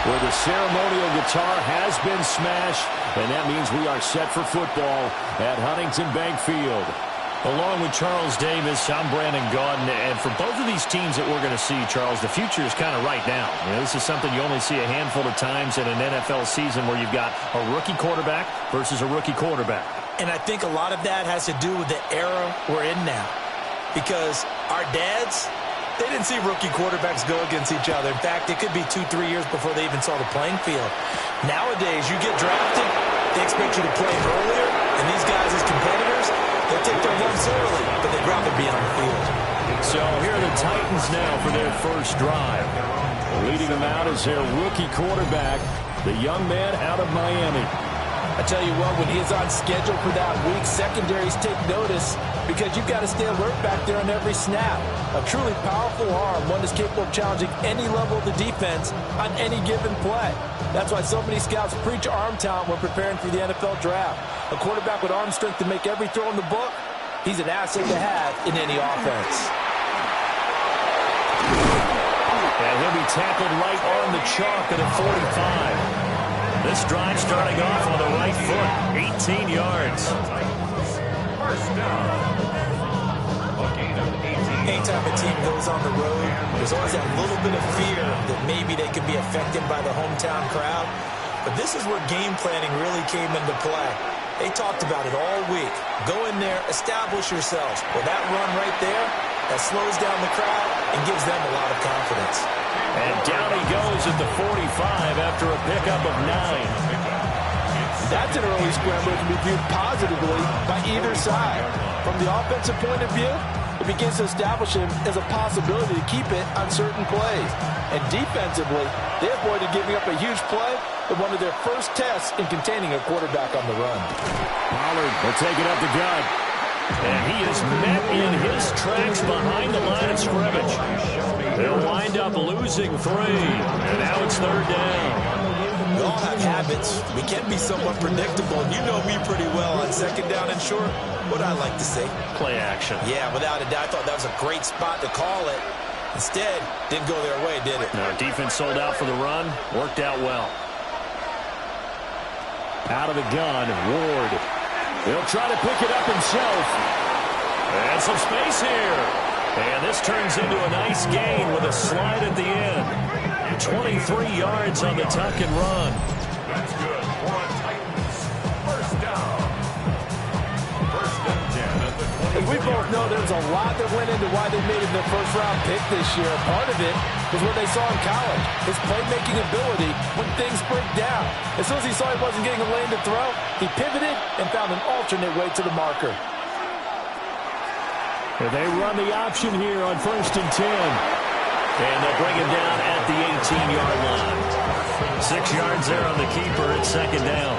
where the ceremonial guitar has been smashed, and that means we are set for football at Huntington Bank Field. Along with Charles Davis, I'm Brandon Gaudin, and for both of these teams that we're going to see, Charles, the future is kind of right now. This is something you only see a handful of times in an NFL season where you've got a rookie quarterback versus a rookie quarterback. And I think a lot of that has to do with the era we're in now. Because our dads, they didn't see rookie quarterbacks go against each other. In fact, it could be 2-3 years before they even saw the playing field. Nowadays, you get drafted, they expect you to play earlier, and these guys as competitors, they'll take their lumps early, but they'd rather be on the field. So here are the Titans now for their first drive. Leading them out is their rookie quarterback, the young man out of Miami. I tell you what, when he's on schedule for that week, secondaries take notice because you've got to stay alert back there on every snap. A truly powerful arm, one that's capable of challenging any level of the defense on any given play. That's why so many scouts preach arm talent when preparing for the NFL draft. A quarterback with arm strength to make every throw in the book, he's an asset to have in any offense. And he'll be tackled right on the chalk at a 45. This drive starting off on the right foot, 18 yards. First down. Anytime a team goes on the road, there's always that little bit of fear that maybe they could be affected by the hometown crowd. But this is where game planning really came into play. They talked about it all week. Go in there, establish yourselves. Well, that run right there, that slows down the crowd and gives them a lot of confidence. And down he goes at the 45 after a pickup of 9. That's an early scramble that can be viewed positively by either side. From the offensive point of view, it begins to establish him as a possibility to keep it on certain plays. And defensively, they avoided giving up a huge play in one of their first tests in containing a quarterback on the run. Pollard will take it up the gut. And he is met in his tracks behind the line of scrimmage. They'll wind up losing 3. And now it's third down. We all have habits. We can be somewhat predictable. And you know me pretty well on second down and short. What I like to say? Play action. Yeah, without a doubt. I thought that was a great spot to call it. Instead, didn't go their way, did it? No, defense sold out for the run. Worked out well. Out of the gun, Ward. He'll try to pick it up himself. And some space here. And this turns into a nice gain with a slide at the end. 23 yards on the tuck and run. That's good for a Titans. First down. First and 10 at the 20. As we both know, there's a lot that went into why they made it their first-round pick this year. Part of it was what they saw in college, his playmaking ability when things break down. As soon as he saw he wasn't getting a lane to throw, he pivoted and found an alternate way to the marker. And they run the option here on first and 10. And they'll bring him down at the 18-yard line. 6 yards there on the keeper at second down.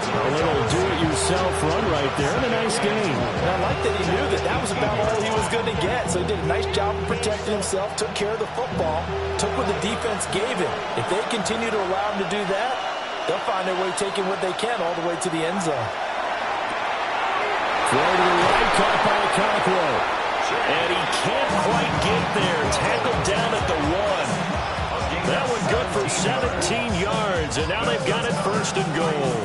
A little do-it-yourself run right there, and a nice gain. And I like that he knew that that was about all he was going to get. So he did a nice job of protecting himself, took care of the football, took what the defense gave him. If they continue to allow him to do that, they'll find their way taking what they can all the way to the end zone. Throw to the right, caught by Cockrell. And he can't quite get there. Tackled down at the 1. That one good for 17 yards, and now they've got it first and goal.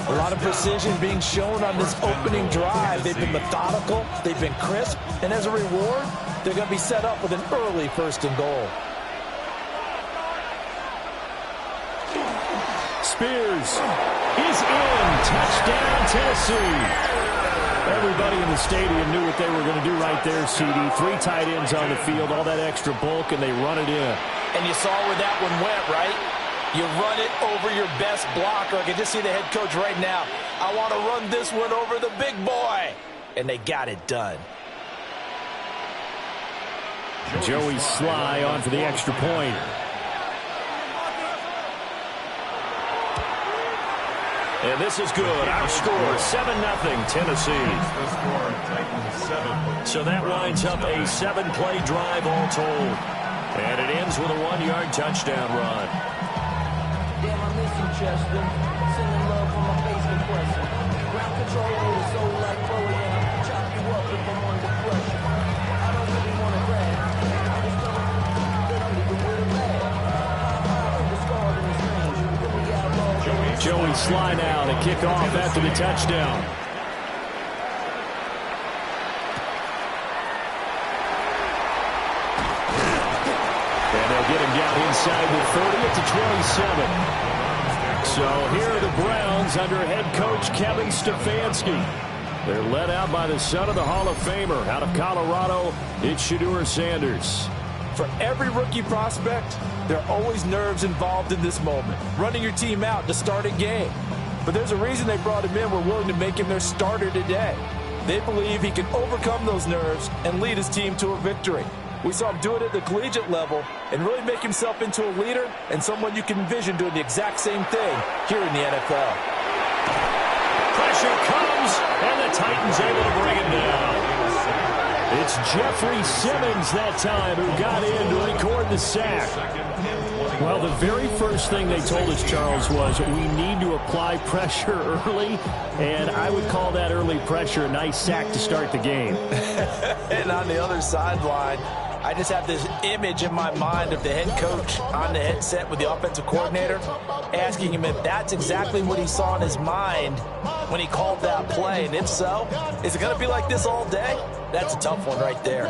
A lot of precision being shown on this opening drive. They've been methodical, they've been crisp, and as a reward, they're going to be set up with an early first and goal. Spears is in. Touchdown, Tennessee. Everybody in the stadium knew what they were going to do right there, CD. 3 tight ends on the field, all that extra bulk, and they run it in. And you saw where that one went, right? You run it over your best blocker. I can just see the head coach right now. I want to run this one over the big boy. And they got it done. Joey Sly on for the extra point. And this is good. Our score, 7-0 Tennessee. So that winds up a 7-play drive all told. And it ends with a 1-yard touchdown run. Damn, I miss you, Chester. Sending love from my Facebook question. Ground control with a soul like Bowie. Chop you up if I'm under pressure. I don't really want to brag. I just know they don't even wear the bag. I'm the scar in this So we slide out and kick off after the touchdown. And they'll get him down inside the 30 at the 27. So here are the Browns under head coach Kevin Stefanski. They're led out by the son of the Hall of Famer out of Colorado. It's Shedeur Sanders. For every rookie prospect, there are always nerves involved in this moment. Running your team out to start a game. But there's a reason they brought him in. We're willing to make him their starter today. They believe he can overcome those nerves and lead his team to a victory. We saw him do it at the collegiate level and really make himself into a leader and someone you can envision doing the exact same thing here in the NFL. Pressure comes, and the Titans able to bring it down. It's Jeffrey Simmons that time who got in to record the sack. Well, the very first thing they told us, Charles, was we need to apply pressure early, and I would call that early pressure a nice sack to start the game. And on the other sideline, I just have this image in my mind of the head coach on the headset with the offensive coordinator asking him if that's exactly what he saw in his mind when he called that play. And if so, is it going to be like this all day? That's a tough one right there.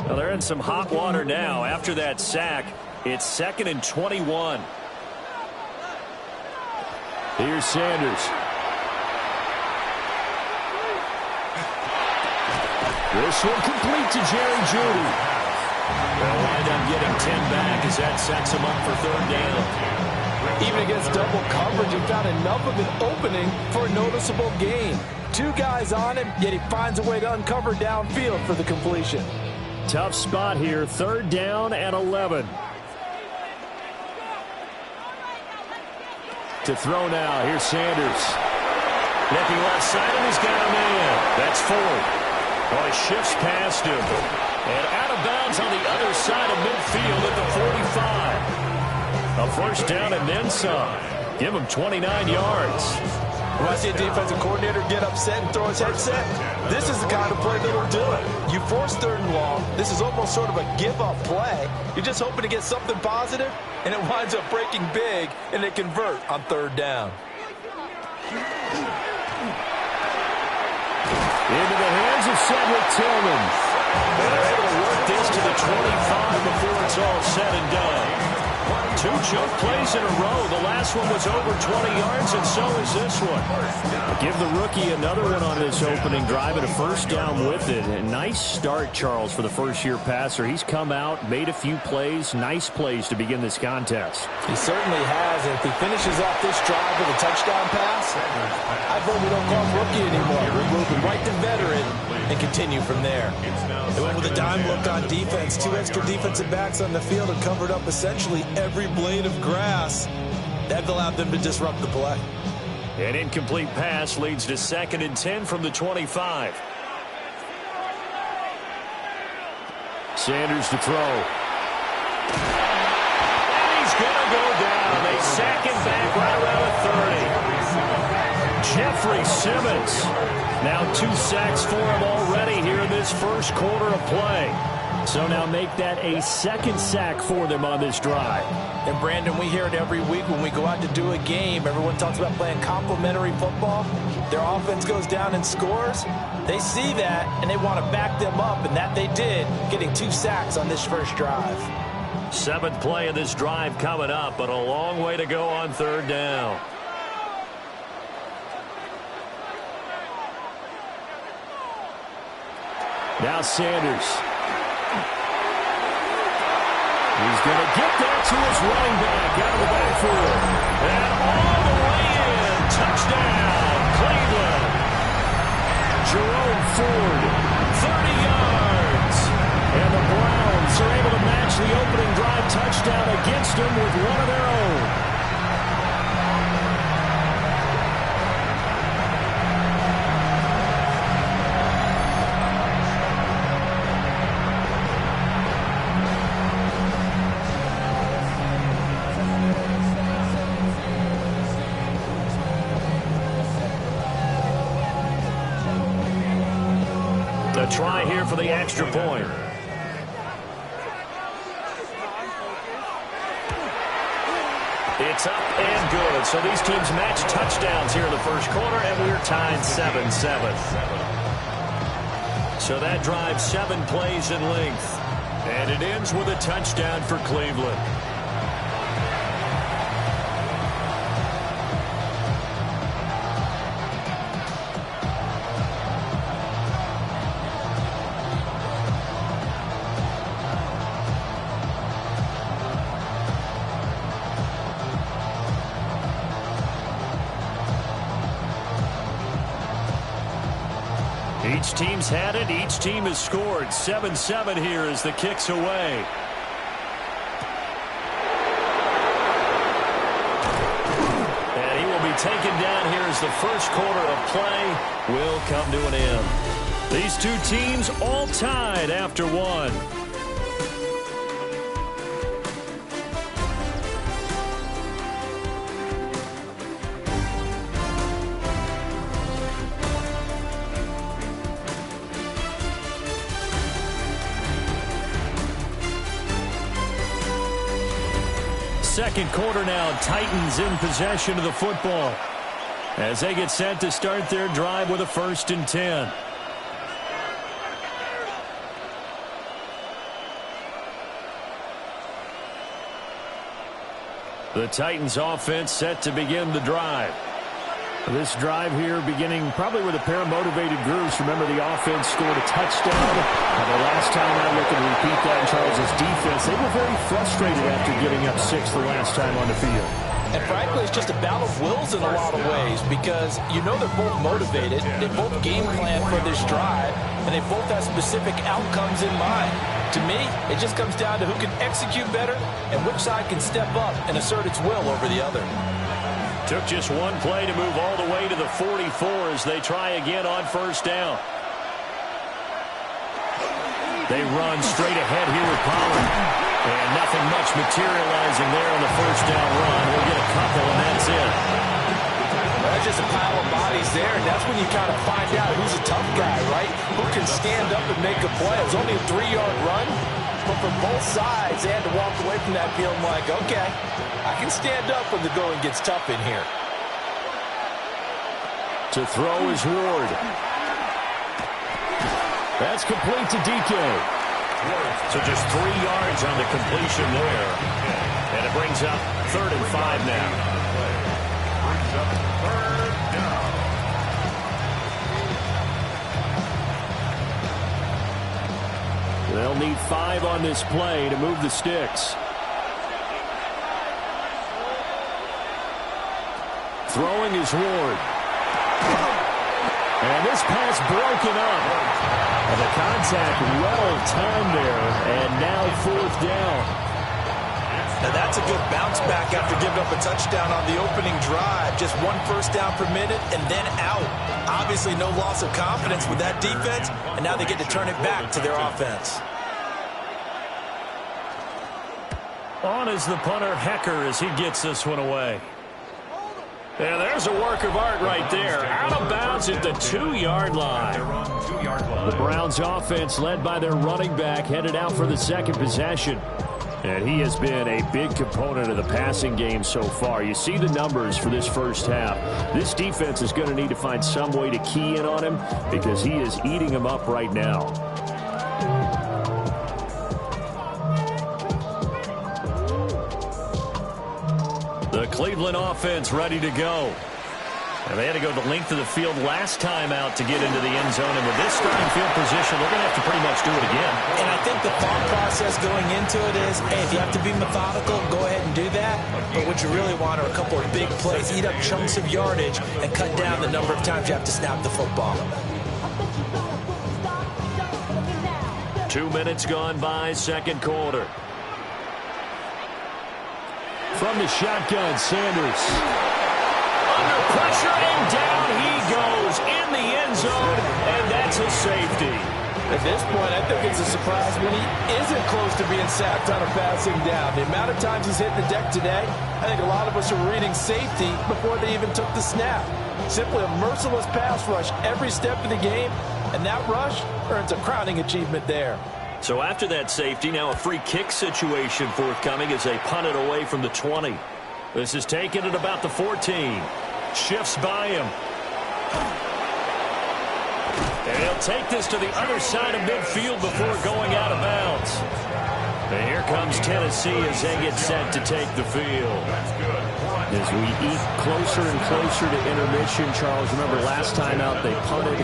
Well, they're in some hot water now. After that sack, it's 2nd and 21. Here's Sanders. This one complete to Jerry Jeudy. They'll wind up getting 10 back as that sets him up for 3rd down. Even against double coverage, he found enough of an opening for a noticeable gain. 2 guys on him, yet he finds a way to uncover downfield for the completion. Tough spot here, 3rd down and 11. To throw now, here's Sanders. Looking left side, and he's got him in. That's Ford. Well, he shifts past him. And out of bounds on the other side of midfield at the 45. A 1st down and then some. Give him 29 yards. When I see a defensive coordinator get upset and throw his headset, this is the kind of play that'll do it. You force 3rd and long. This is almost sort of a give-up play. You're just hoping to get something positive, and it winds up breaking big, and they convert on 3rd down. Into the hands of Cedric Tillman. They're able to work this to the 25 before it's all said and done. 2 choke plays in a row. The last one was over 20 yards, and so is this one. Give the rookie another one on this opening drive and a 1st down with it. A nice start, Charles, for the first-year passer. He's come out, made a few plays, nice plays to begin this contest. He certainly has, and if he finishes off this drive with a touchdown pass, I vote we don't call him rookie anymore. We move him right to veteran and continue from there. They went with a dime look on defense. 2 extra defensive backs on the field and covered up essentially every blade of grass. That allowed them to disrupt the play. An incomplete pass leads to 2nd and 10 from the 25. Sanders to throw. And he's going to go down. They sack him back right around the 30. Jeffrey Simmons. Now 2 sacks for him already here in this first quarter of play. So now make that a 2nd sack for them on this drive. And Brandon, we hear it every week when we go out to do a game. Everyone talks about playing complementary football. Their offense goes down and scores. They see that, and they want to back them up, and that they did, getting 2 sacks on this first drive. 7th play of this drive coming up, but a long way to go on 3rd down. Now Sanders. He's going to get that to his running back out of the backfield. And all the way in. Touchdown, Cleveland. Jerome Ford, 30 yards. And the Browns are able to match the opening drive touchdown against them with one of their own. A try here for the extra point. It's up and good. So these teams match touchdowns here in the first quarter, and we're tied 7-7. So that drive 7 plays in length. And it ends with a touchdown for Cleveland. Each team's had it. Each team has scored. 7-7 here as the kick's away. And he will be taken down here as the first quarter of play will come to an end. These two teams all tied after one. Second quarter now, Titans in possession of the football as they get set to start their drive with a 1st and 10. The Titans offense set to begin the drive. This drive here beginning probably with a pair of motivated groups. Remember, the offense scored a touchdown. And the last time I looked and repeat that in Charles' defense, they were very frustrated after giving up 6 the last time on the field. And frankly, it's just a battle of wills in a lot of ways because you know they're both motivated. They both game plan for this drive, and they both have specific outcomes in mind. To me, it just comes down to who can execute better and which side can step up and assert its will over the other. Took just one play to move all the way to the 44 as they try again on 1st down. They run straight ahead here with Pollard. And nothing much materializing there on the 1st down run. We'll get a couple, and that's it. That's just a pile of bodies there, and that's when you kind of find out who's a tough guy, right? Who can stand up and make a play. It was only a 3-yard run, but for both sides, they had to walk away from that feeling like, okay, I can stand up when the going gets tough in here. To throw is Ward. That's complete to DK. So just 3 yards on the completion there. And it brings up 3rd and 5 now. Brings up 3rd down. They'll need 5 on this play to move the sticks. Throwing is Ward. And this pass broken up. And the contact well timed there. And now 4th down. Now that's a good bounce back after giving up a touchdown on the opening drive. Just 1 first down per minute and then out. Obviously no loss of confidence with that defense. And now they get to turn it back to their offense. On is the punter, Hecker, as he gets this one away. Yeah, there's a work of art right there. Out of bounds at the 2-yard line. The Browns offense led by their running back headed out for the second possession. And he has been a big component of the passing game so far. You see the numbers for this first half. This defense is going to need to find some way to key in on him because he is eating them up right now. The Cleveland offense ready to go. And they had to go the length of the field last time out to get into the end zone. And with this starting field position, they're going to have to pretty much do it again. And I think the thought process going into it is, hey, if you have to be methodical, go ahead and do that. But what you really want are a couple of big plays, eat up chunks of yardage, and cut down the number of times you have to snap the football. 2 minutes gone by, second quarter. From the shotgun, Sanders. Under pressure, and down he goes in the end zone, and that's a safety. At this point, I think it's a surprise when he isn't close to being sacked on a passing down. The amount of times he's hit the deck today, I think a lot of us are reading safety before they even took the snap. Simply a merciless pass rush every step of the game, and that rush earns a crowning achievement there. So after that safety, now a free kick situation forthcoming as they punt it away from the 20. This is taken at about the 14. Shifts by him. And he'll take this to the other side of midfield before going out of bounds. And here comes Tennessee as they get set to take the field. As we eat closer and closer to intermission, Charles, remember last time out they punted.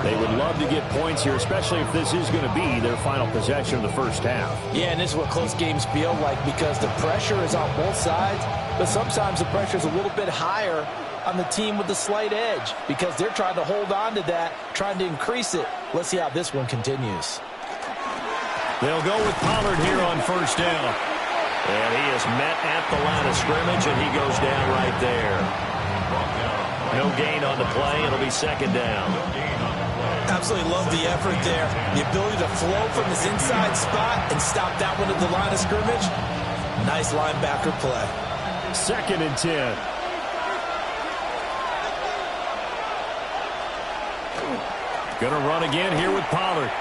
They would love to get points here, especially if this is going to be their final possession of the first half. Yeah, and this is what close games feel like because the pressure is on both sides, but sometimes the pressure is a little bit higher on the team with the slight edge because they're trying to hold on to that, trying to increase it. Let's see how this one continues. They'll go with Pollard here on first down. And he is met at the line of scrimmage, and he goes down right there. No gain on the play. It'll be second down. Absolutely love the effort there. The ability to flow from his inside spot and stop that one at the line of scrimmage. Nice linebacker play. Second and 10. Going to run again here with Pollard.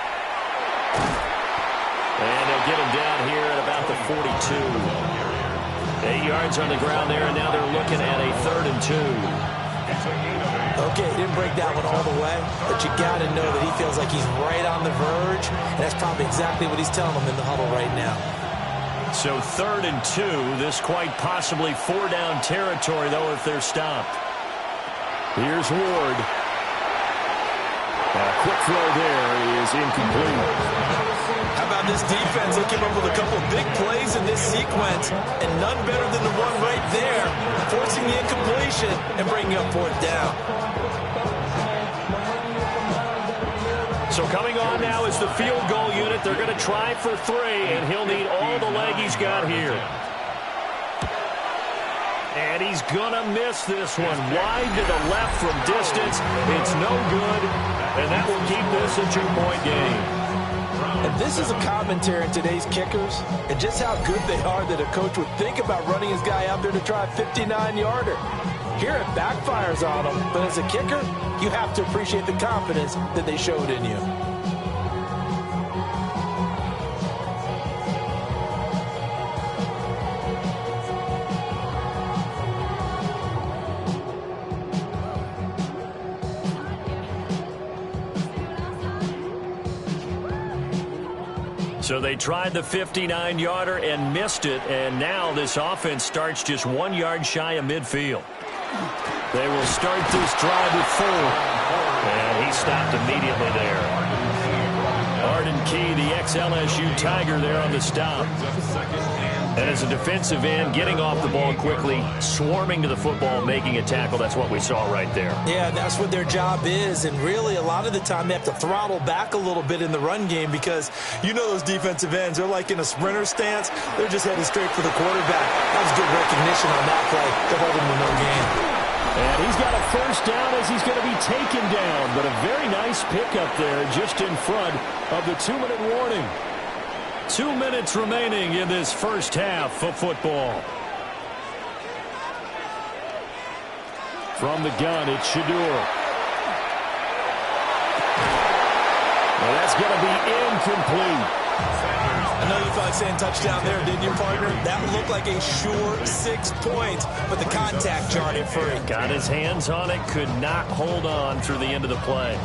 And they'll get him down here at about the 42. 8 yards on the ground there, and now they're looking at a 3rd and 2. Okay, didn't break that one all the way, but you got to know that he feels like he's right on the verge, and that's probably exactly what he's telling them in the huddle right now. So 3rd and 2, this quite possibly 4-down territory, though, if they're stopped. Here's Ward. A quick throw there is incomplete. How about this defense? They came up with a couple of big plays in this sequence, and none better than the one right there, forcing the incompletion and bringing up 4th down. So coming on now is the field goal unit. They're going to try for 3, and he'll need all the leg he's got here. And he's going to miss this one. Wide to the left from distance. It's no good, and that will keep this a 2-point game. And this is a commentary in today's kickers and just how good they are that a coach would think about running his guy out there to try a 59-yarder. Here it backfires on him, but as a kicker, you have to appreciate the confidence that they showed in you. So they tried the 59-yarder and missed it, and now this offense starts just 1 yard shy of midfield. They will start this drive with 4. And he stopped immediately there. Arden Key, the ex-LSU Tiger, there on the stop. And as a defensive end, getting off the ball quickly, swarming to the football, making a tackle, that's what we saw right there. Yeah, that's what their job is, and really a lot of the time they have to throttle back a little bit in the run game because you know those defensive ends, they're like in a sprinter stance, they're just headed straight for the quarterback. That was good recognition on that play to hold him to no gain. And he's got a first down as he's going to be taken down, but a very nice pickup there just in front of the 2-minute warning. 2 minutes remaining in this first half of football. From the gun, it's Shadur. Well, that's going to be incomplete. I know you felt like saying touchdown there, didn't you, partner? That looked like a sure 6 points, but the contact jarred it free. Got his hands on it, could not hold on through the end of the play.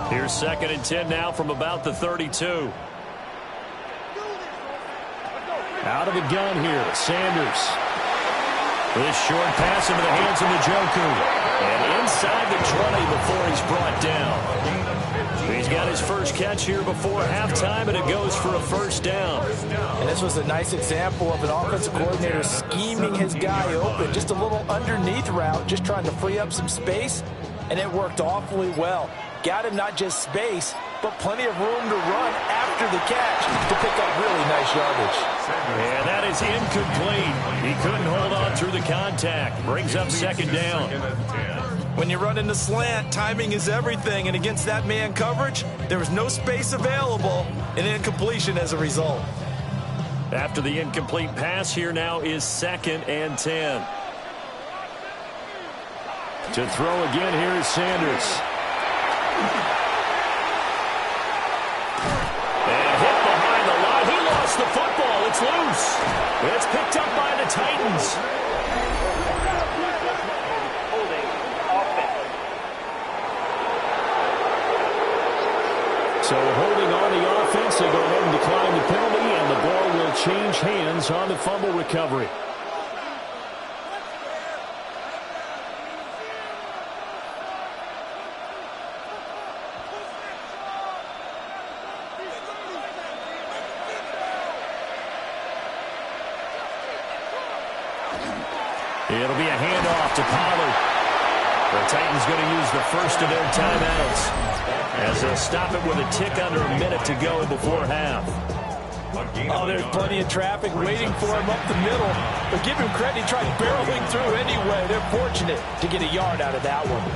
Here's 2nd and 10 now from about the 32. Out of the gun here, Sanders. This short pass into the hands of Njoku. And inside the 20 before he's brought down. He's got his first catch here before halftime, and it goes for a first down. And this was a nice example of an offensive coordinator scheming his guy open. Just a little underneath route, just trying to free up some space, and it worked awfully well. Got him not just space, but plenty of room to run after the catch to pick up really nice yardage. And that is incomplete. He couldn't hold on through the contact. Brings up 2nd down. When you run in the slant, timing is everything, and against that man coverage, there was no space available, and incompletion as a result. After the incomplete pass, here now is 2nd and 10. To throw again, here is Sanders. And hit behind the line. He lost the football. It's loose. It's picked up by the Titans. So holding on the offense, they go ahead and decline the penalty, and the ball will change hands on the fumble recovery. It'll be a handoff to Pollard. The Titans going to use the first of their timeouts as they'll stop it with a tick under a minute to go before half. Oh, there's plenty of traffic waiting for him up the middle. But give him credit, he tried barreling through anyway. They're fortunate to get a yard out of that one.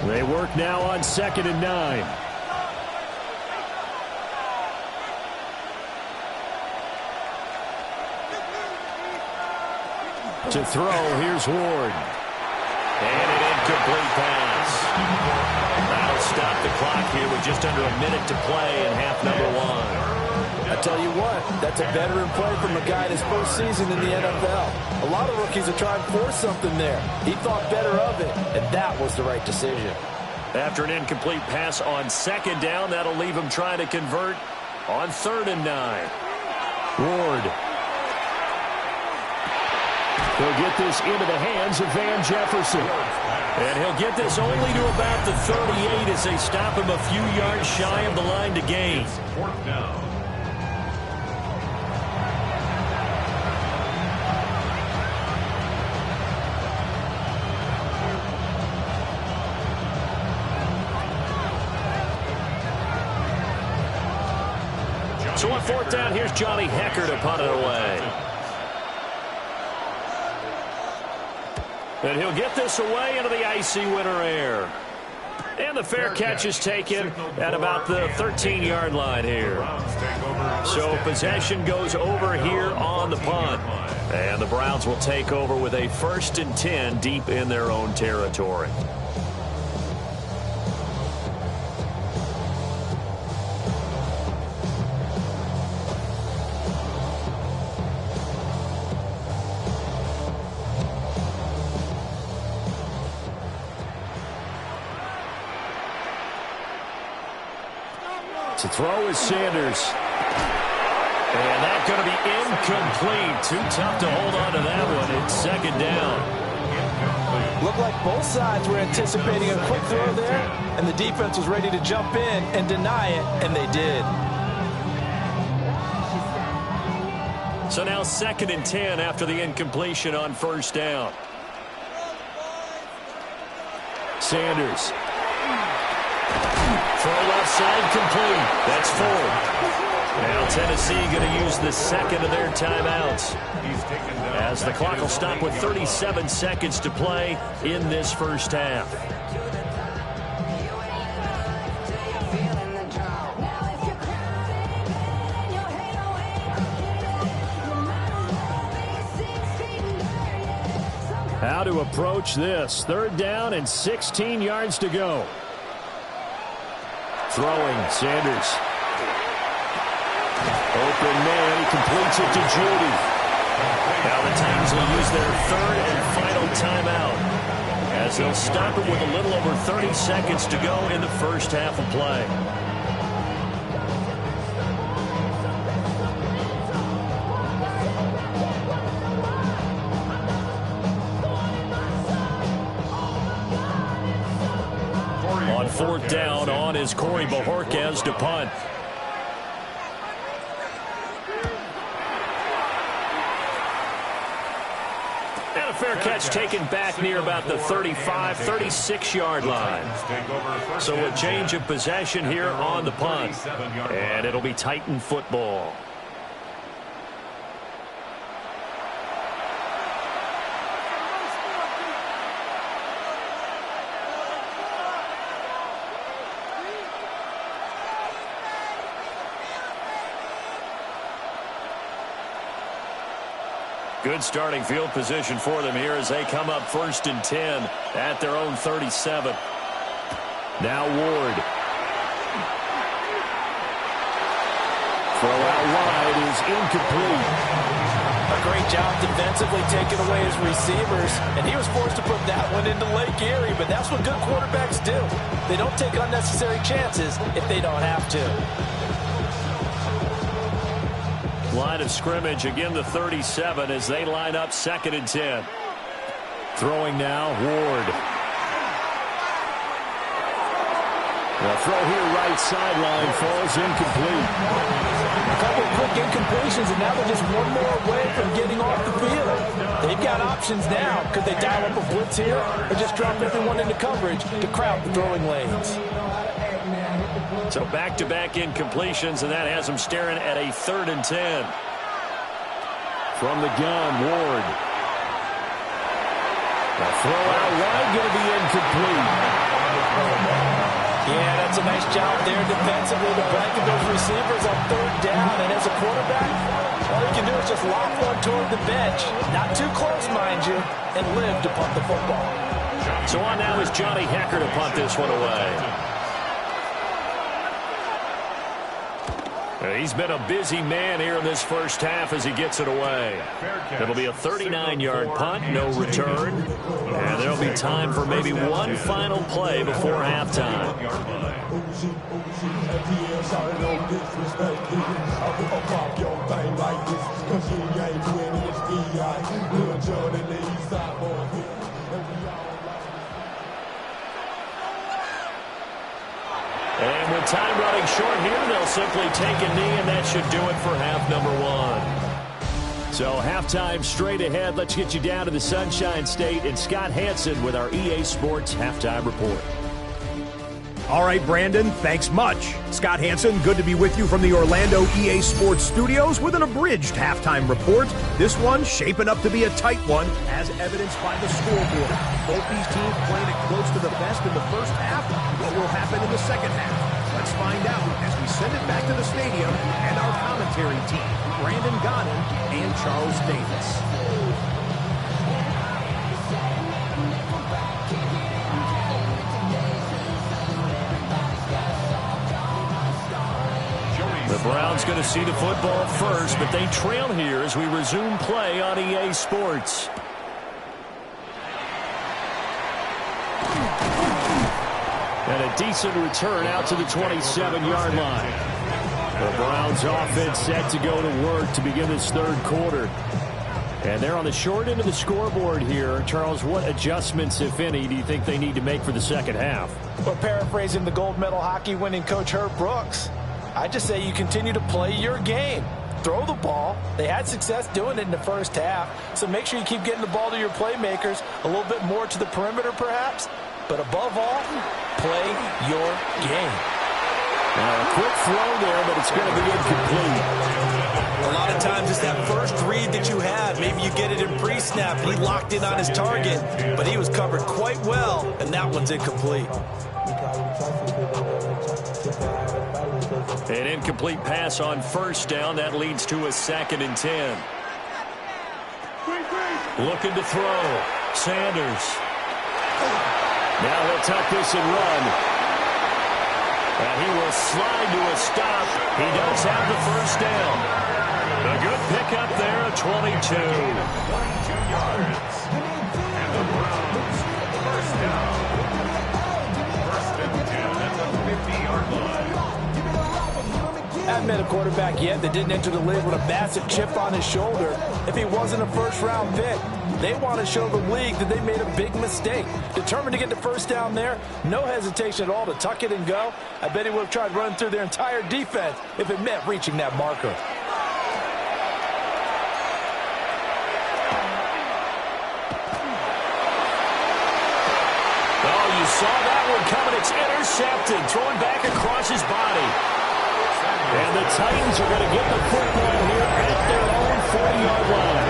They work now on 2nd and 9. To throw, here's Ward. And an incomplete pass. That'll stop the clock here with just under a minute to play in half number 1. I tell you what, that's a veteran play from a guy in his first season in the NFL. A lot of rookies are trying to force something there. He thought better of it, and that was the right decision. After an incomplete pass on 2nd down, that'll leave him trying to convert on 3rd and 9. Ward. He'll get this into the hands of Van Jefferson. And he'll get this only to about the 38 as they stop him a few yards shy of the line to gain. 4th down. So on 4th down, here's Johnny Hecker to punt it away. And he'll get this away into the icy winter air. And the fair catch is taken at about the 13-yard line here. So possession goes over here on the punt. And the Browns will take over with a 1st and 10 deep in their own territory. To throw is Sanders. And that's going to be incomplete. Too tough to hold on to that one. It's 2nd down. Looked like both sides were anticipating a quick throw there, and the defense was ready to jump in and deny it, and they did. So now 2nd and 10 after the incompletion on 1st down. Sanders. Throw left side complete. That's 4th. Now Tennessee going to use the 2nd of their timeouts as the clock will stop with 37 seconds to play in this 1st half. How to approach this. 3rd down and 16 yards to go. Throwing, Sanders. Open man, he completes it to Judy. Now the Titans will use their 3rd and final timeout as they'll stop it with a little over 30 seconds to go in the 1st half of play. On 4th down, on is Corey Bojorquez to punt. And a fair catch taken back near about the 35, 36-yard line. So a change of possession here on the punt. And it'll be Titan football. Good starting field position for them here as they come up 1st and 10 at their own 37. Now Ward. Throw out wide is incomplete. A great job defensively taking away his receivers, and he was forced to put that one into Lake Erie, but that's what good quarterbacks do. They don't take unnecessary chances if they don't have to. Line of scrimmage, again the 37 as they line up 2nd and 10. Throwing now, Ward. The throw here right sideline falls incomplete. A couple of quick incompletions, and now they're just one more away from getting off the field. They've got options now. Could they dial up a blitz here or just drop everyone into coverage to crowd the throwing lanes? So back-to-back incompletions, and that has them staring at a 3rd and 10. From the gun, Ward. The throw out wide going to be incomplete. Yeah, that's a nice job there defensively to blanket those receivers on 3rd down. And as a quarterback, all you can do is just lock one toward the bench. Not too close, mind you, and live to punt the football. So on now is Johnny Hecker to punt this one away. He's been a busy man here in this first half as he gets it away. It'll be a 39-yard punt, no return. And there'll be time for maybe one final play before halftime. And with time running short here, they'll simply take a knee, and that should do it for half number 1. So halftime straight ahead. Let's get you down to the Sunshine State and Scott Hansen with our EA Sports Halftime Report. All right, Brandon, thanks much. Scott Hansen, good to be with you from the Orlando EA Sports Studios with an abridged halftime report. This one shaping up to be a tight one, as evidenced by the scoreboard. Both these teams playing it close to the vest in the first half. What will happen in the second half? Let's find out as we send it back to the stadium and our commentary team, Brandon Gonnan and Charles Davis. The Browns going to see the football first, but they trail here as we resume play on EA Sports. And a decent return out to the 27-yard line. The Browns offense set to go to work to begin this 3rd quarter. And they're on the short end of the scoreboard here. Charles, what adjustments, if any, do you think they need to make for the second half? Well, paraphrasing the gold medal hockey winning coach Herb Brooks, I just say you continue to play your game. Throw the ball. They had success doing it in the first half, so make sure you keep getting the ball to your playmakers, a little bit more to the perimeter perhaps, but above all, play your game. Now a quick throw there, but it's going to be incomplete. A lot of times it's that first read that you have. Maybe you get it in pre-snap. He locked in on his target, but he was covered quite well, and that one's incomplete. An incomplete pass on 1st down. That leads to a 2nd and 10. Looking to throw. Sanders. Now he'll tuck this and run. And he will slide to a stop. He does have the 1st down. A good pickup there at 22. 22 yards. And the Browns, 1st down. 1st and 10 at the 50-yard line. Haven't met a quarterback yet that didn't enter the league with a massive chip on his shoulder if he wasn't a 1st-round pick. They want to show the league that they made a big mistake. Determined to get the 1st down there, no hesitation at all to tuck it and go. I bet he would have tried running through their entire defense if it meant reaching that marker. Oh, you saw that one coming. It's intercepted. Throwing back across his body. And the Titans are going to get the football here at their own 40-yard line.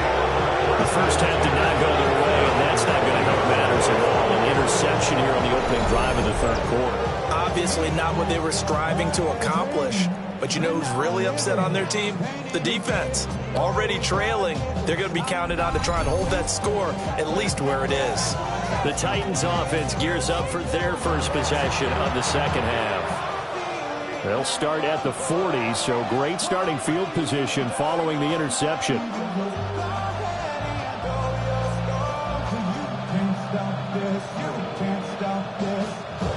The first half did not go their way, and that's not going to help matters at all. An interception here on the opening drive of the 3rd quarter. Obviously not what they were striving to accomplish. But you know who's really upset on their team? The defense. Already trailing. They're going to be counted on to try and hold that score at least where it is. The Titans offense gears up for their first possession of the second half. They'll start at the 40, so great starting field position following the interception.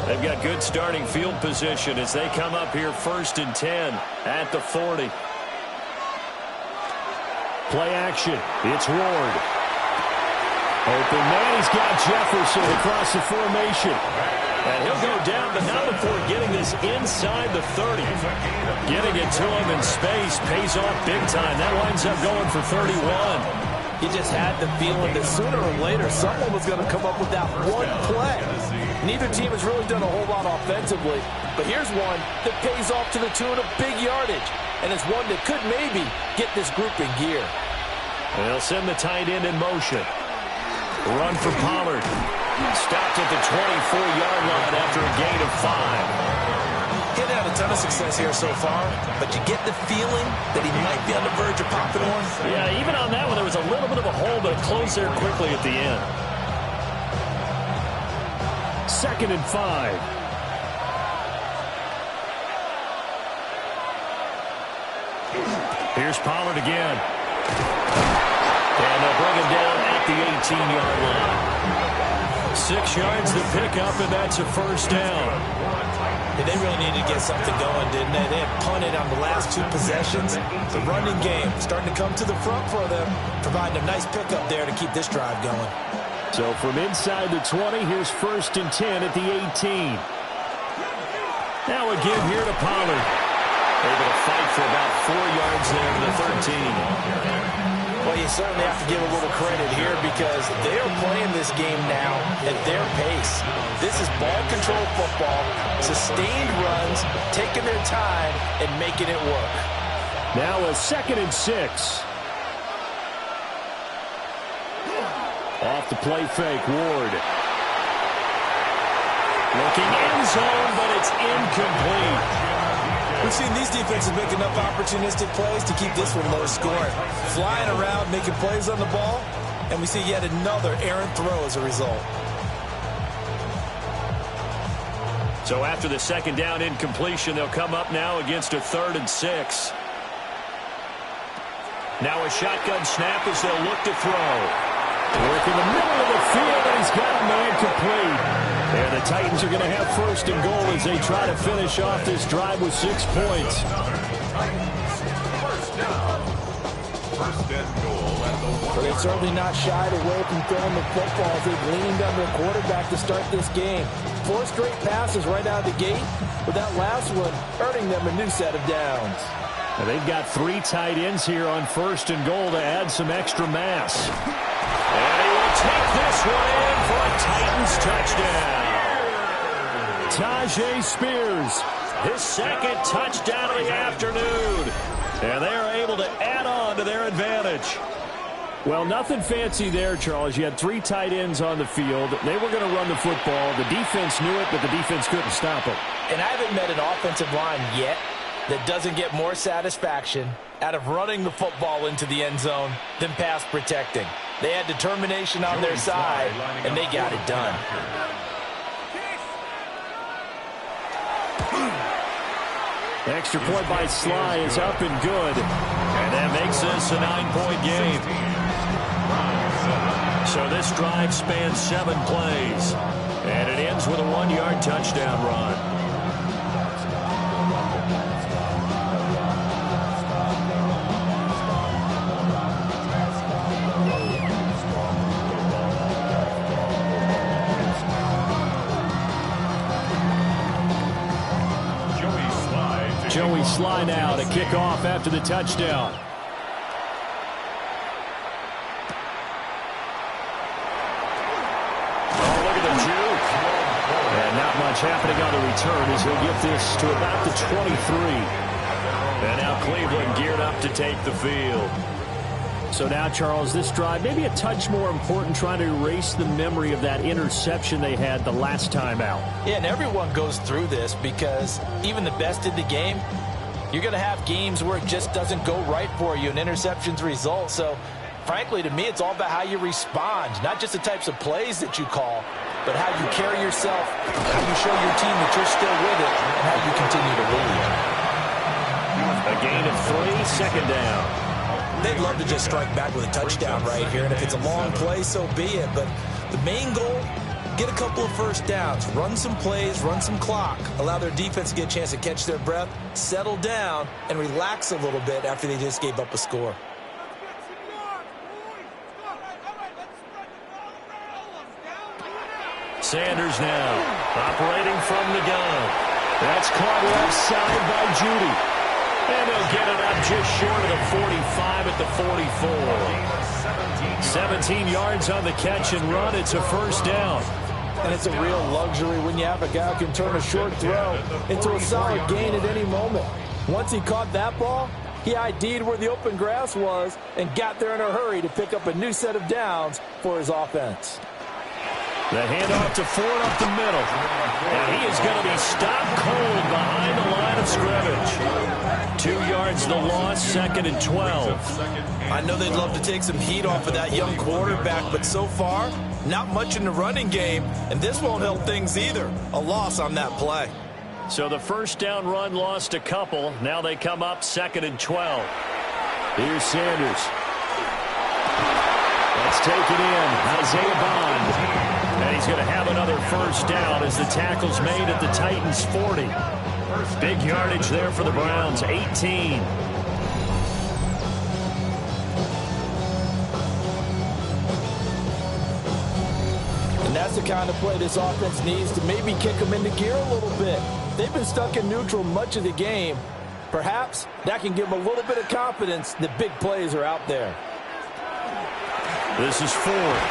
They've got good starting field position as they come up here 1st and 10 at the 40. Play action. It's Ward. Open man. He's got Jefferson across the formation. And he'll go down, but not before getting this inside the 30. Getting it to him in space pays off big time. That winds up going for 31. You just had the feeling that sooner or later someone was going to come up with that one play. Neither team has really done a whole lot offensively, but here's one that pays off to the tune of big yardage, and it's one that could maybe get this group in gear. They'll send the tight end in motion. Run for Pollard. Stopped at the 24-yard line after a gain of 5. He's had a ton of success here so far, but you get the feeling that he might be on the verge of popping one. Yeah, even on that one, there was a little bit of a hole, but it closed there quickly at the end. 2nd and 5. Here's Pollard again. And they'll bring him down at the 18-yard line. 6 yards to pick up, and that's a 1st down. And they really needed to get something going, didn't they? They had punted on the last 2 possessions. The running game starting to come to the front for them, providing a nice pickup there to keep this drive going. So from inside the 20, here's 1st and 10 at the 18. Now again here to Pollard. Able to fight for about 4 yards there to the 13. Well, you certainly have to give a little credit here because they are playing this game now at their pace. This is ball control football, sustained runs, taking their time and making it work. Now a 2nd and 6. Off the play fake, Ward. Looking end zone, but it's incomplete. We've seen these defenses make enough opportunistic plays to keep this one low scoring. Flying around, making plays on the ball, and we see yet another errant throw as a result. So after the 2nd down incompletion, they'll come up now against a 3rd and 6. Now a shotgun snap as they'll look to throw. Work in the middle of the field, and he's got a man complete. And the Titans are going to have 1st and goal as they try to finish off this drive with 6 points. 1st down. 1st and goal at the 1. But they've certainly not shied away from throwing the football as they've leaned on their quarterback to start this game. 4 straight passes right out of the gate, with that last one earning them a new set of downs. Now they've got 3 tight ends here on 1st and goal to add some extra mass. And he will take this one in for a Titans touchdown. Tajay Spears, his 2nd touchdown of the afternoon. And they are able to add on to their advantage. Well, nothing fancy there, Charles. You had 3 tight ends on the field. They were going to run the football. The defense knew it, but the defense couldn't stop it. And I haven't met an offensive line yet that doesn't get more satisfaction out of running the football into the end zone than pass protecting. They had determination on their side, and they got it done. Extra point by Sly is up and good. And that makes this a 9-point game. So this drive spans 7 plays. And it ends with a 1-yard touchdown run. Joey Sly now to kick off after the touchdown. Oh, look at the juke. And not much happening on the return as he'll get this to about the 23. And now Cleveland geared up to take the field. So now, Charles, this drive maybe a touch more important, trying to erase the memory of that interception they had the last time out. Yeah, and everyone goes through this because even the best in the game, you're going to have games where it just doesn't go right for you and interceptions result. So, frankly, to me, it's all about how you respond, not just the types of plays that you call. but how you carry yourself, how you show your team that you're still with it, and how you continue to lead. A gain of 3, second down. They'd love to just strike back with a touchdown right here, and if it's a long play, so be it. But the main goal, get a couple of first downs, run some plays, run some clock, allow their defense to get a chance to catch their breath, settle down, and relax a little bit after they just gave up a score. Sanders now, operating from the gun. That's caught left side by Judy. And he'll get it up just short of the 45 at the 44. 17 yards on the catch and run. It's a first down. And it's a real luxury when you have a guy who can turn a short throw into a solid gain at any moment. Once he caught that ball, he ID'd where the open grass was and got there in a hurry to pick up a new set of downs for his offense. The handoff to Ford up the middle. And he is going to be stopped cold behind the line of scrimmage. 2 yards the loss, second and 12. I know they'd love to take some heat off of that young quarterback, but so far, not much in the running game, and this won't help things either. A loss on that play. So the first down run lost a couple. Now they come up second and 12. Here's Sanders. Let's take it in. Isaiah Bond. And he's going to have another first down as the tackle's made at the Titans' 40. Big yardage there for the Browns, 18. And that's the kind of play this offense needs to maybe kick them into gear a little bit. They've been stuck in neutral much of the game. Perhaps that can give them a little bit of confidence that big plays are out there. This is Ford.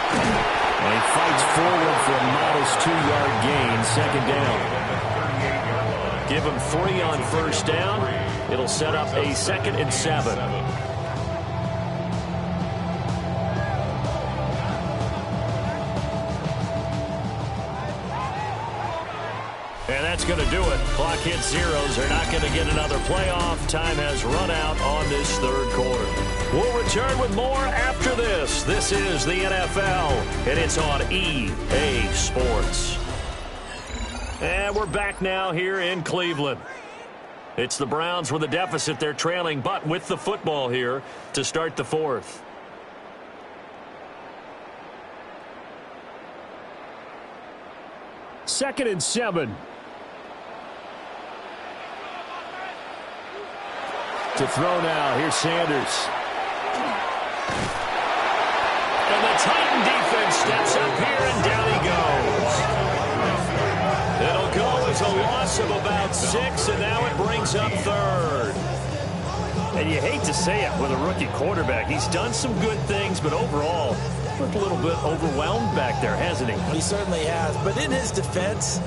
And he fights forward for a modest 2-yard gain, second down. Give him 3 on first down. It'll set up a second and 7. And that's going to do it. Clock hits zeros. They're not going to get another playoff. Time has run out on this third quarter. We'll return with more after this. This is the NFL, and it's on EA Sports. And we're back now here in Cleveland. It's the Browns with a deficit. They're trailing, but with the football here to start the fourth. Second and 7. To throw now. Here's Sanders. And the Titan defense steps up here, and down he goes. It'll go as a loss of about 6, and now it brings up third. And you hate to say it with a rookie quarterback. He's done some good things, but overall, looked a little bit overwhelmed back there, hasn't he? He certainly has. But in his defense,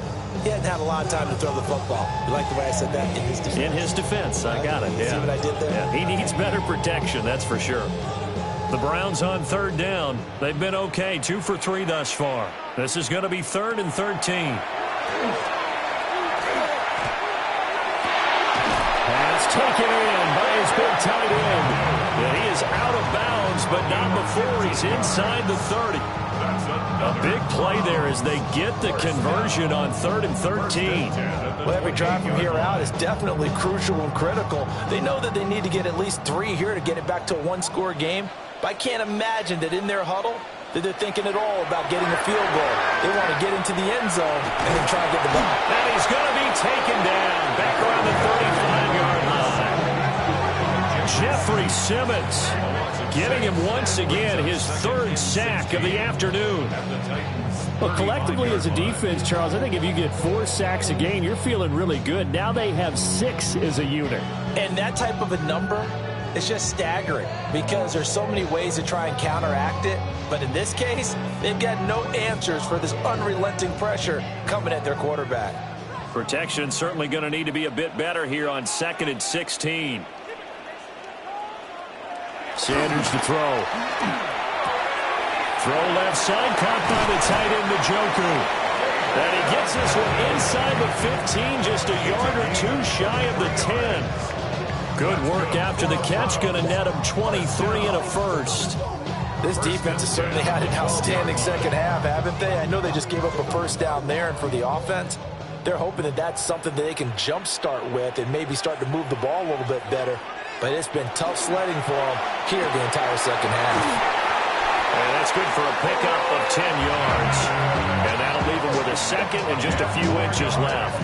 he hadn't had a lot of time to throw the football. You like the way I said that? In his defense. In his defense. I got it. Yeah. See what I did there? Yeah, he needs better protection, that's for sure. The Browns on third down. They've been okay, 2 for 3 thus far. This is going to be 3rd and 13. Pass taken in by his big tight end. And he is out of bounds, but not before he's inside the 30. A big play there as they get the conversion on 3rd and 13. Well, every drive from here out is definitely crucial and critical. They know that they need to get at least 3 here to get it back to a one-score game. But I can't imagine that in their huddle that they're thinking at all about getting a field goal. They want to get into the end zone and then try to get the ball. And he's going to be taken down back around the 35-yard line. Jeffrey Simmons getting him once again his 3rd sack of the afternoon. Well, collectively as a defense, Charles, I think if you get 4 sacks a game, you're feeling really good. Now they have 6 as a unit. And that type of a number is just staggering because there's so many ways to try and counteract it. But in this case, they've got no answers for this unrelenting pressure coming at their quarterback. Protection certainly going to need to be a bit better here on 2nd and 16. Sanders to throw. Throw left side, caught by the tight end, Njoku. And he gets this one inside the 15, just a yard or 2 shy of the 10. Good work after the catch, going to net him 23 and a first. This defense has certainly had an outstanding second half, haven't they? I know they just gave up a first down there, and for the offense, they're hoping that that's something that they can jumpstart with and maybe start to move the ball a little bit better. But it's been tough sledding for them here the entire second half. And that's good for a pickup of 10 yards. And that'll leave him with a second and just a few inches left.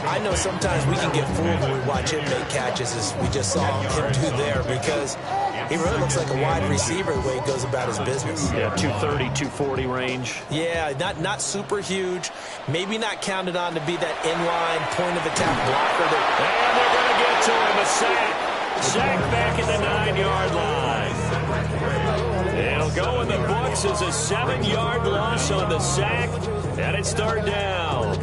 I know sometimes we can get fooled when we watch him make catches, as we just saw him do there, because he really looks like a wide receiver the way he goes about his business. Yeah, 230, 240 range. Yeah, not super huge. Maybe not counted on to be that inline point-of-attack blocker. And they're going to get to him, a sack. Sack back at the 9-yard line. It'll go in the books as a 7-yard loss on the sack, and it's third down.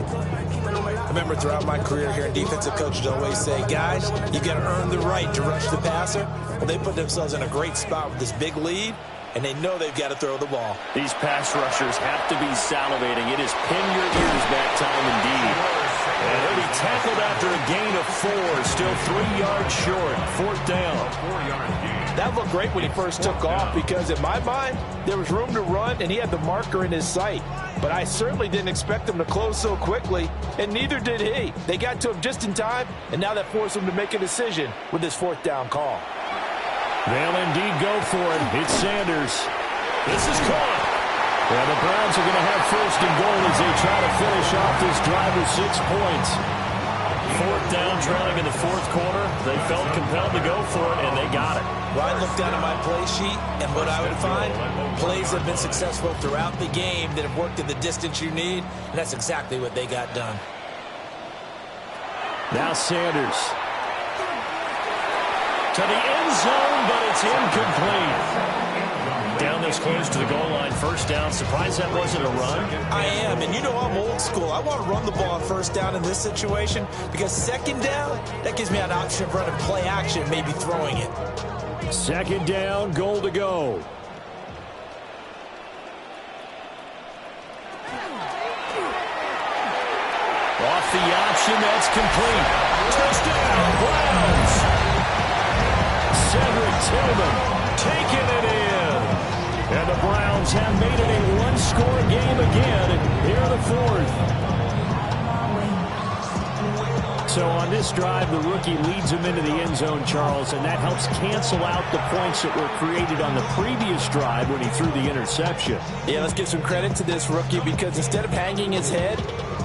I remember throughout my career here in defensive coaches always say, guys, you got to earn the right to rush the passer. Well, they put themselves in a great spot with this big lead, and they know they've got to throw the ball. These pass rushers have to be salivating. It is pin your ears back time indeed. And he'll be tackled after a gain of 4, still 3 yards short, fourth down. That looked great when he first took off because, in my mind, there was room to run, and he had the marker in his sight. But I certainly didn't expect him to close so quickly, and neither did he. They got to him just in time, and now that forced him to make a decision with his fourth down call. They'll indeed go for it. It's Sanders. This is caught. Well, the Browns are going to have first and goal as they try to finish off this drive with 6 points. Fourth down, trailing in the fourth quarter. They felt compelled to go for it, and they got it. Well, I looked down at my play sheet, and what I would find, plays have been successful throughout the game that have worked at the distance you need, and that's exactly what they got done. Now Sanders. To the end zone, but it's incomplete. Down this close to the goal line, first down. Surprised that wasn't a run? I am, and you know I'm old school. I want to run the ball on first down in this situation because second down, that gives me an option of running play action, maybe throwing it. Second down, goal to go. Off the option, that's complete. Touchdown, Browns. Cedric Tillman Taking it in. And the Browns have made it a one-score game again here in the fourth. So on this drive, the rookie leads him into the end zone, Charles, and that helps cancel out the points that were created on the previous drive when he threw the interception. Yeah, let's give some credit to this rookie because instead of hanging his head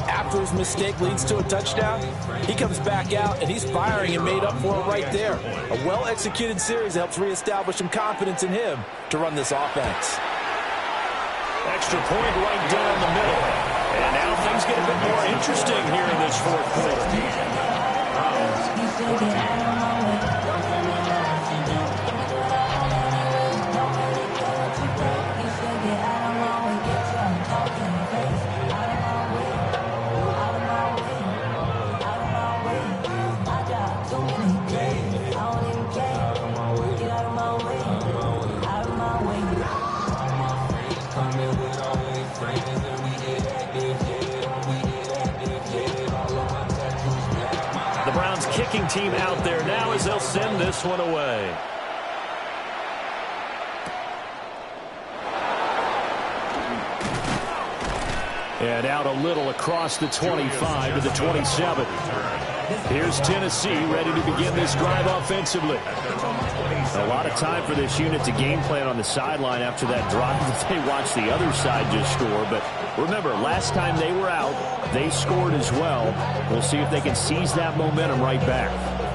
after his mistake leads to a touchdown, he comes back out and he's firing and made up for it right there. A well-executed series helps reestablish some confidence in him to run this offense. Extra point right down the middle. And now things get a bit more interesting here in this fourth quarter. Kicking team out there now as they'll send this one away. And out a little across the 25 to the 27. Here's Tennessee ready to begin this drive offensively. A lot of time for this unit to game plan on the sideline after that drive that they watched the other side just score. But remember, last time they were out, they scored as well. We'll see if they can seize that momentum right back.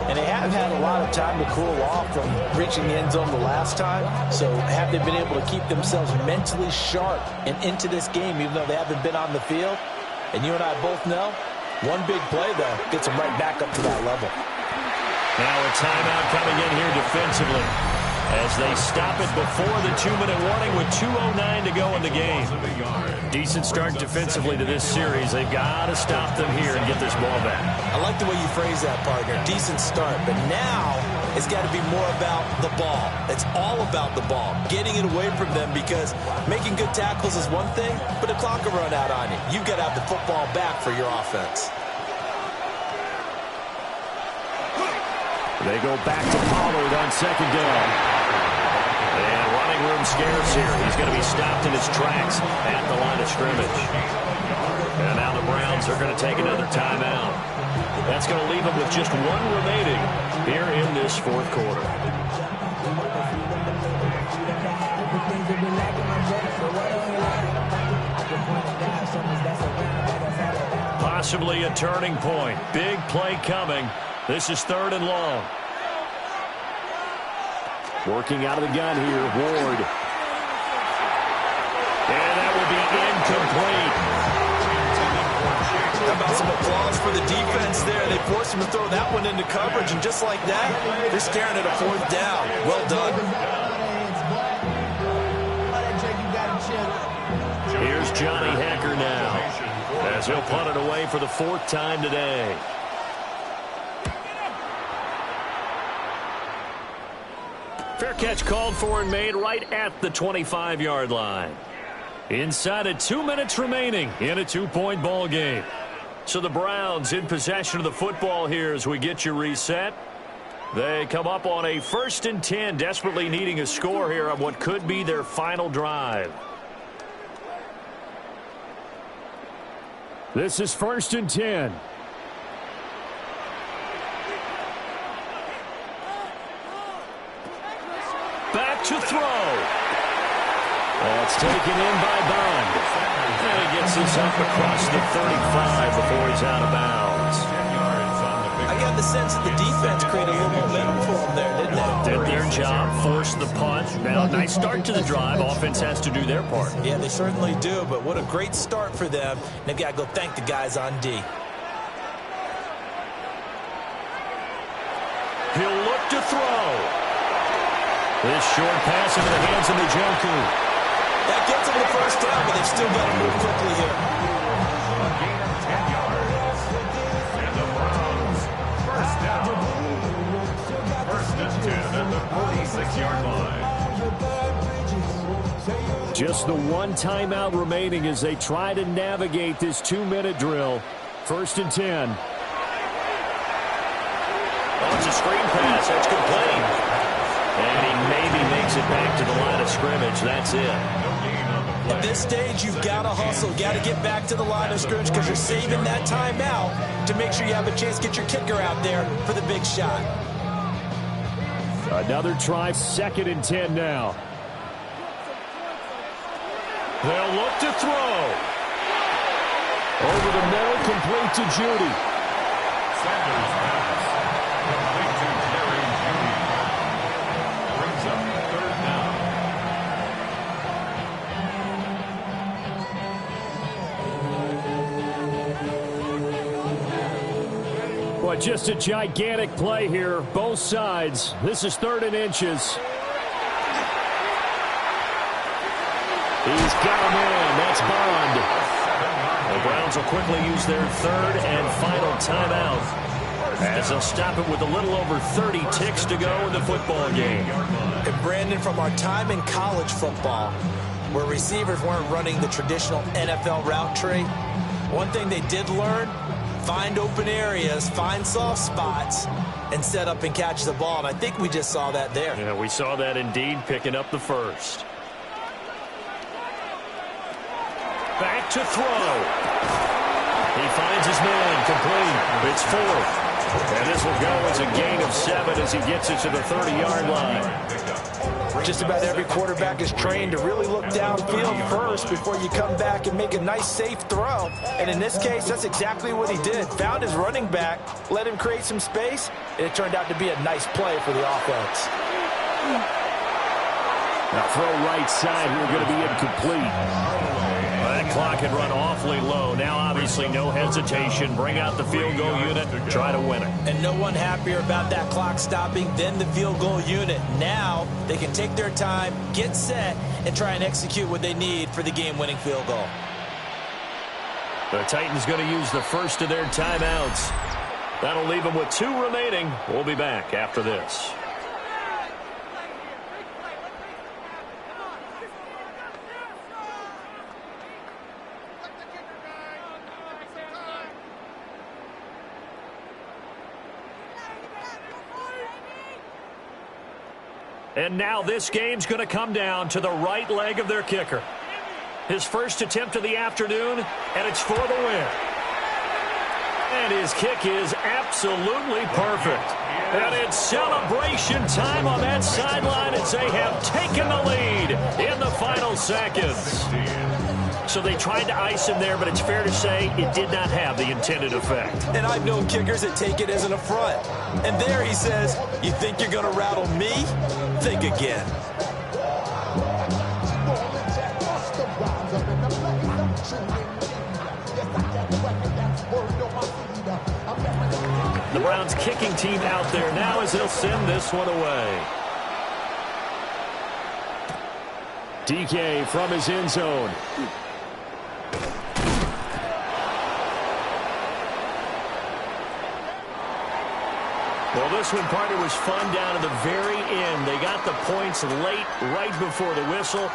And they haven't had a lot of time to cool off from reaching the end zone the last time. So have they been able to keep themselves mentally sharp and into this game even though they haven't been on the field? And you and I both know, one big play, though, gets them right back up to that level. Now a timeout coming in here defensively as they stop it before the 2-minute warning with 2:09 to go in the game. Decent start defensively to this series. They've got to stop them here and get this ball back. I like the way you phrase that, partner. Decent start, but now it's got to be more about the ball. It's all about the ball, getting it away from them because making good tackles is one thing, but the clock will run out on you. You've got to have the football back for your offense. They go back to Pollard on second down. And running room scarce here. He's going to be stopped in his tracks at the line of scrimmage. And now the Browns are going to take another timeout. That's going to leave them with just one remaining here in this fourth quarter. Possibly a turning point. Big play coming. This is 3rd and long. Working out of the gun here, Ward. And that will be incomplete. How about some applause for the defense there? They forced him to throw that one into coverage, and just like that, they're staring at a 4th down. Well done. Here's Johnny Hecker now, as he'll punt it away for the 4th time today. Fair catch called for and made right at the 25-yard line. Inside of 2 minutes remaining in a 2-point ball game. So the Browns in possession of the football here as we get you reset. They come up on a 1st and 10, desperately needing a score here on what could be their final drive. This is 1st and 10. Back to throw. That's taken in by Bond. And he gets this up across the 35 before he's out of bounds. I got the sense that the defense created a little momentum for them there, didn't they? Did their job, forced the punt. Now, nice start to the drive. Offense has to do their part. Yeah, they certainly do, but what a great start for them. They've got to go thank the guys on D. He'll look to throw. This short pass into the hands of Njoku. That gets them the 1st down, but they've still got to move quickly here. A gain of 10 yards. And the Browns, 1st down. 1st and 10 at the 46-yard line. Just the one timeout remaining as they try to navigate this 2-minute drill. 1st and 10. Oh, it's a screen pass. That's complete. And he maybe makes it back to the line of scrimmage. That's it. At this stage, you've got to hustle. Got to get back to the line of scrimmage because you're saving that timeout to make sure you have a chance to get your kicker out there for the big shot. Another try, 2nd and 10 now. They'll look to throw. Over the middle, complete to Judy. Sanders pass. Complete to Jerry Judy. Brings up 3rd down. Boy, just a gigantic play here, both sides. This is 3rd and inches. He's got him in. That's Bond. The Browns will quickly use their 3rd and final timeout as they'll stop it with a little over 30 ticks to go in the football game. And Brandon, from our time in college football, where receivers weren't running the traditional NFL route tree, one thing they did learn, find open areas, find soft spots, and set up and catch the ball. And I think we just saw that there. Yeah, we saw that indeed, picking up the 1st. Back to throw. He finds his man, complete. It's 4th. And this will go as a gain of 7 as he gets it to the 30-yard line. Just about every quarterback is trained to really look downfield first before you come back and make a nice, safe throw. And in this case, that's exactly what he did. Found his running back, let him create some space, and it turned out to be a nice play for the offense. Now throw right side here, going to be incomplete. That clock had run awfully low. Now, obviously, no hesitation. Bring out the field goal unit, try to win it. And no one happier about that clock stopping than the field goal unit. Now, they can take their time, get set, and try and execute what they need for the game-winning field goal. The Titans going to use the 1st of their timeouts. That'll leave them with 2 remaining. We'll be back after this. And now this game's going to come down to the right leg of their kicker. His first attempt of the afternoon, and it's for the win. And his kick is absolutely perfect. And it's celebration time on that sideline as they have taken the lead in the final seconds. So they tried to ice him there, but it's fair to say it did not have the intended effect. And I've known kickers that take it as an affront. And there he says, you think you're going to rattle me? Think again. The Browns kicking team out there now as they'll send this one away. DK from his end zone. Well, this one, partner, was fun down to the very end. They got the points late, right before the whistle.